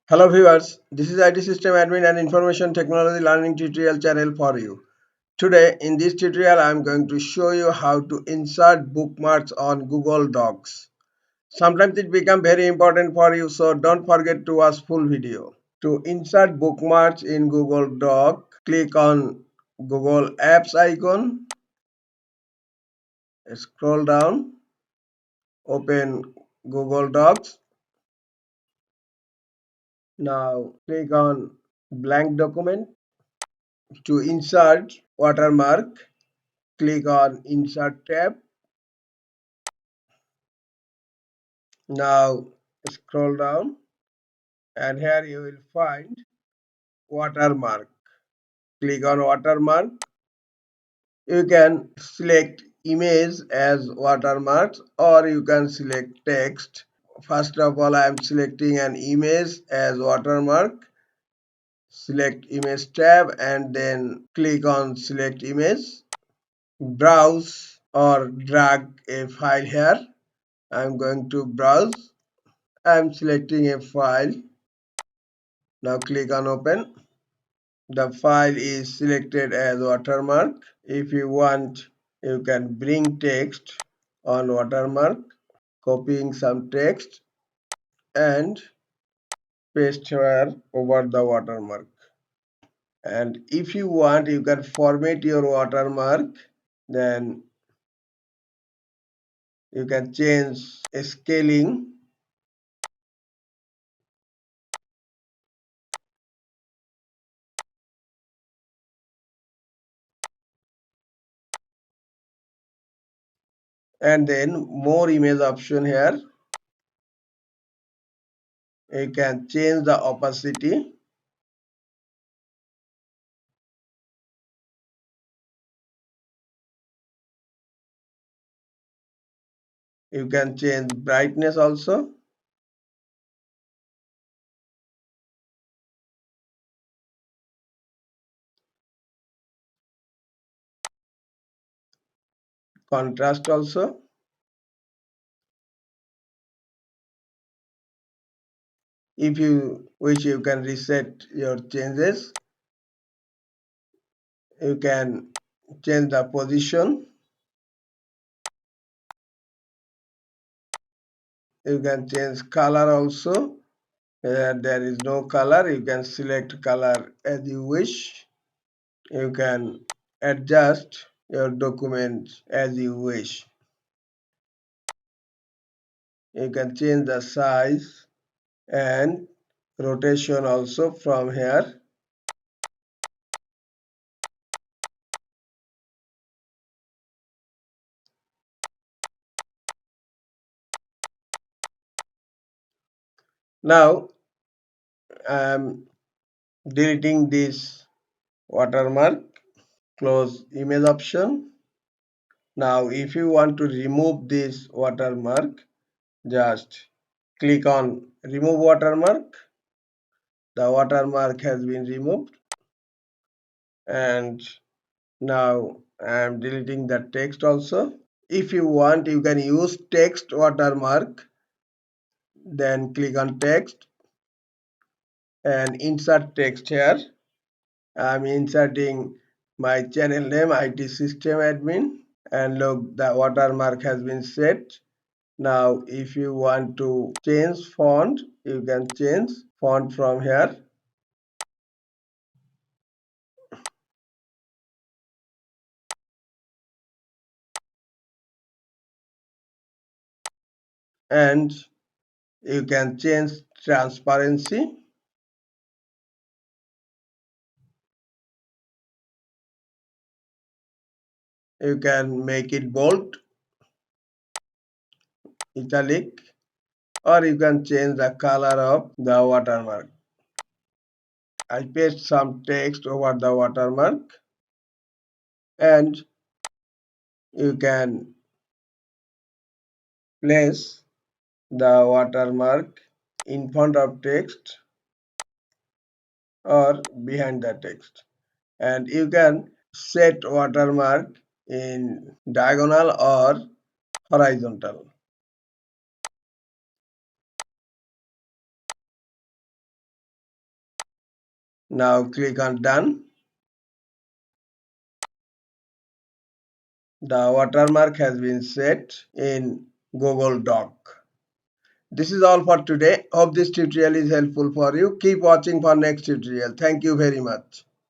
Hello viewers, this is IT System Admin and Information Technology Learning tutorial channel for you. Today in this tutorial I am going to show you how to insert bookmarks on Google Docs. Sometimes it becomes very important for you, so don't forget to watch full video. To insert bookmarks in Google Doc, click on Google Apps icon, scroll down, open Google Docs. Now click on blank document. To insert watermark, click on Insert tab. Now scroll down and here you will find watermark. Click on watermark. You can select image as watermark or you can select text. First of all, I am selecting an image as watermark. Select image tab and then click on select image. Browse or drag a file here. I am going to browse. I am selecting a file. Now click on open. The file is selected as watermark. If you want, you can bring text on watermark, copying some text and paste here over the watermark. And if you want, you can format your watermark. Then you can change scaling. And then more image option here. You can change the opacity. You can change brightness also. Contrast also. If you wish, you can reset your changes. You can change the position. You can change color also. There is no color, you can select color as you wish. You can adjust your document as you wish. You can change the size and rotation also from here. Now I am deleting this watermark. Close image option. Now if you want to remove this watermark, just click on remove watermark. The watermark has been removed. And now I am deleting the text also. If you want, you can use text watermark. Then click on text and insert text here. I am inserting my channel name IT System Admin, and look, the watermark has been set. Now if you want to change font, you can change font from here. And you can change transparency. You can make it bold, italic, or you can change the color of the watermark. I paste some text over the watermark, and you can place the watermark in front of text or behind the text, and you can set watermark in diagonal or horizontal. Now click on done. The watermark has been set in Google Doc. This is all for today. Hope this tutorial is helpful for you. Keep watching for next tutorial. Thank you very much.